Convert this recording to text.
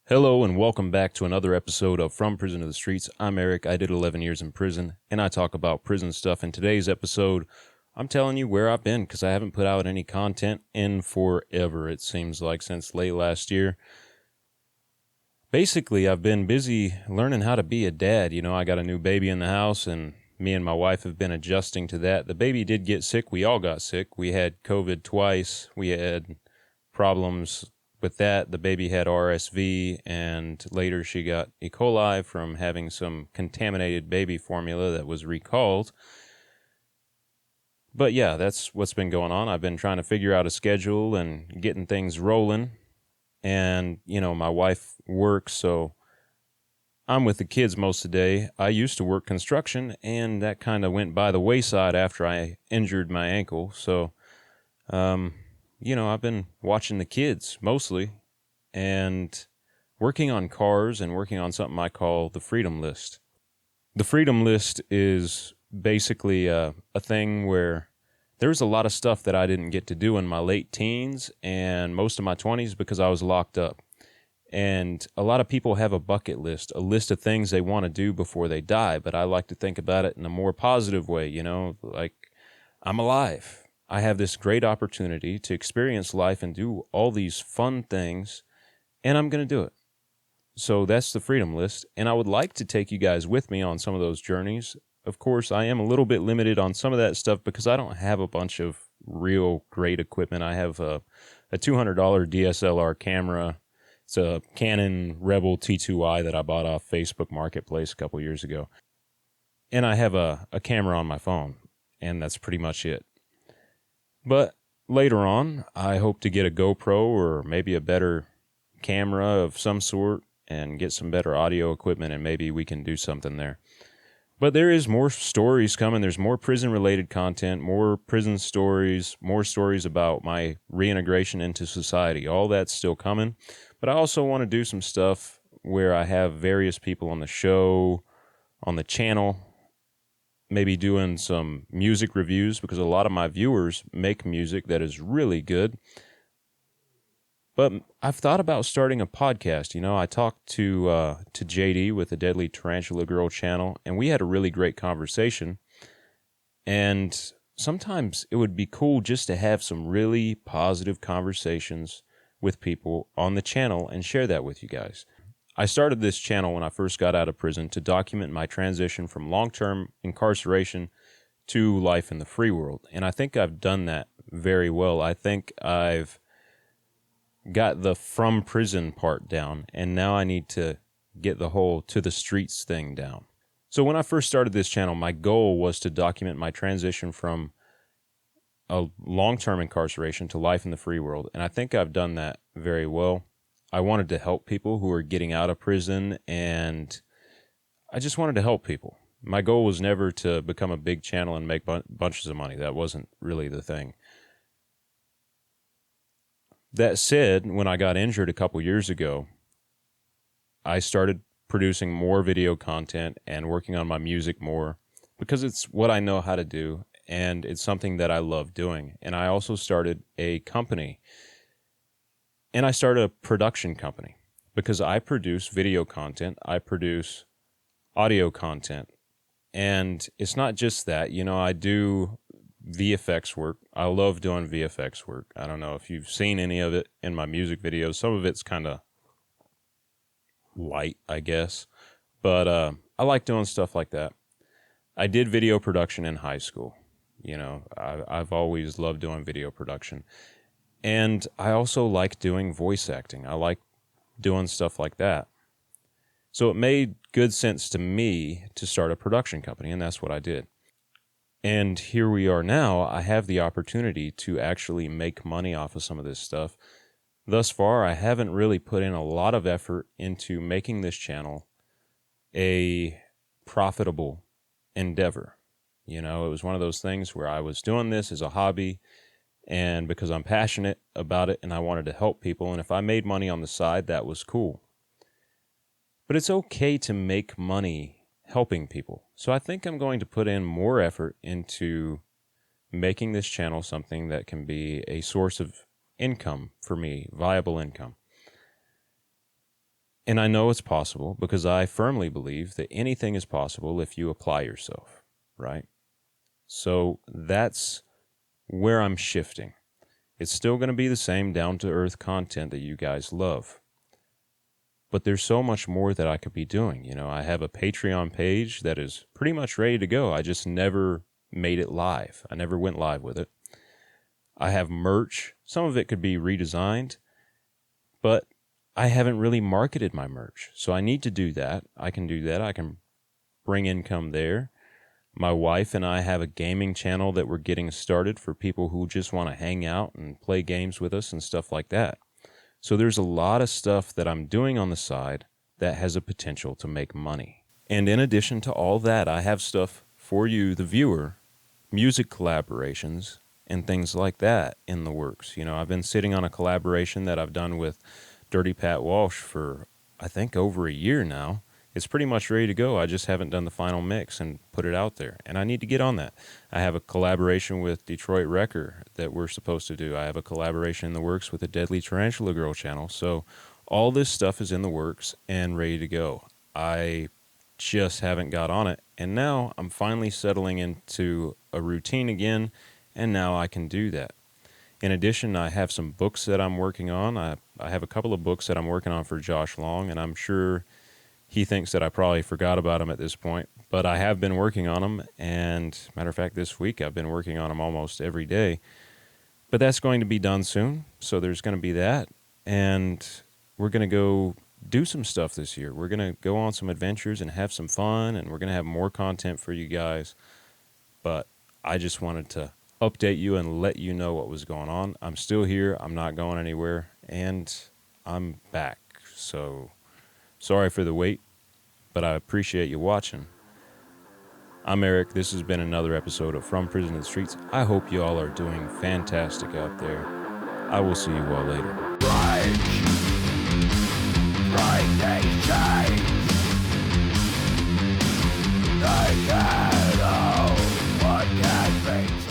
Hello and welcome back to another episode of From Prison to the Streets. I'm Eric. I did 11 years in prison and I talk about prison stuff. In today's episode, I'm telling you where I've been because I haven't put out any content in forever, it seems like, since late last year. Basically, I've been busy learning how to be a dad. I got a new baby in the house and me and my wife have been adjusting to that. The baby did get sick. We all got sick. We had COVID twice. We had problems with that. The baby had RSV, and later she got E. coli from having some contaminated baby formula that was recalled. But yeah, that's what's been going on. I've been trying to figure out a schedule and getting things rolling. And, my wife works, so I'm with the kids most of the day. I used to work construction, and that kind of went by the wayside after I injured my ankle. So, I've been watching the kids mostly and working on cars and working on something I call the Freedom List. The Freedom List is basically a thing where there's a lot of stuff that I didn't get to do in my late teens and most of my 20s because I was locked up. And a lot of people have a bucket list, a list of things they want to do before they die, but I like to think about it in a more positive way, like I'm alive. I have this great opportunity to experience life and do all these fun things, and I'm going to do it. So that's the Freedom List, and I would like to take you guys with me on some of those journeys. Of course, I am a little bit limited on some of that stuff because I don't have a bunch of real great equipment. I have a $200 DSLR camera. It's a Canon Rebel T2i that I bought off Facebook Marketplace a couple years ago. And I have a camera on my phone, and that's pretty much it. But later on, I hope to get a GoPro or maybe a better camera of some sort and get some better audio equipment, and maybe we can do something there. But there is more stories coming. There's more prison-related content, more prison stories, more stories about my reintegration into society. All that's still coming. But I also want to do some stuff where I have various people on the show, on the channel, maybe doing some music reviews because a lot of my viewers make music that is really good. But I've thought about starting a podcast. I talked to JD with the Deadly Tarantula Girl channel, and we had a really great conversation. And sometimes it would be cool just to have some really positive conversations with people on the channel and share that with you guys. I started this channel when I first got out of prison to document my transition from long-term incarceration to life in the free world. And I think I've done that very well. I think I've got the from prison part down, and now I need to get the whole to the streets thing down. So when I first started this channel, my goal was to document my transition from a long-term incarceration to life in the free world, and I think I've done that very well. I wanted to help people who are getting out of prison, and I just wanted to help people. My goal was never to become a big channel and make bunches of money. That wasn't really the thing. That said, when I got injured a couple years ago, I started producing more video content and working on my music more because it's what I know how to do and it's something that I love doing. And I also started a company, and I started a production company because I produce video content, I produce audio content, and it's not just that. I do VFX work. I love doing VFX work. I don't know if you've seen any of it in my music videos. Some of it's kind of light, I guess. But I like doing stuff like that. I did video production in high school. I've always loved doing video production. And I also like doing voice acting. I like doing stuff like that. So it made good sense to me to start a production company, and that's what I did. And here we are now. I have the opportunity to actually make money off of some of this stuff. Thus far, I haven't really put in a lot of effort into making this channel a profitable endeavor. It was one of those things where I was doing this as a hobby, and because I'm passionate about it and I wanted to help people, and if I made money on the side, that was cool. But it's okay to make money helping people. So I think I'm going to put in more effort into making this channel something that can be a source of income for me, viable income. And I know it's possible because I firmly believe that anything is possible if you apply yourself, right? So that's where I'm shifting. It's still going to be the same down-to-earth content that you guys love. But there's so much more that I could be doing. I have a Patreon page that is pretty much ready to go. I just never made it live. I never went live with it. I have merch. Some of it could be redesigned, but I haven't really marketed my merch. So I need to do that. I can do that. I can bring income there. My wife and I have a gaming channel that we're getting started for people who just want to hang out and play games with us and stuff like that. So there's a lot of stuff that I'm doing on the side that has a potential to make money. And in addition to all that, I have stuff for you, the viewer, music collaborations and things like that in the works. I've been sitting on a collaboration that I've done with Dirty Pat Walsh for, I think, over a year now. It's pretty much ready to go. I just haven't done the final mix and put it out there. And I need to get on that. I have a collaboration with Detroit Wrecker that we're supposed to do. I have a collaboration in the works with the Deadly Tarantula Girl channel. So all this stuff is in the works and ready to go. I just haven't got on it. And now I'm finally settling into a routine again. And now I can do that. In addition, I have some books that I'm working on. I have a couple of books that I'm working on for Josh Long. And I'm sure he thinks that I probably forgot about him at this point, but I have been working on them, and matter of fact, this week I've been working on them almost every day. But that's going to be done soon, so there's going to be that, and we're going to go do some stuff this year. We're going to go on some adventures and have some fun, and we're going to have more content for you guys. But I just wanted to update you and let you know what was going on. I'm still here. I'm not going anywhere, and I'm back. So sorry for the wait, but I appreciate you watching. I'm Eric. This has been another episode of From Prison to the Streets. I hope you all are doing fantastic out there. I will see you all later. Break these chains. They can't hold what can be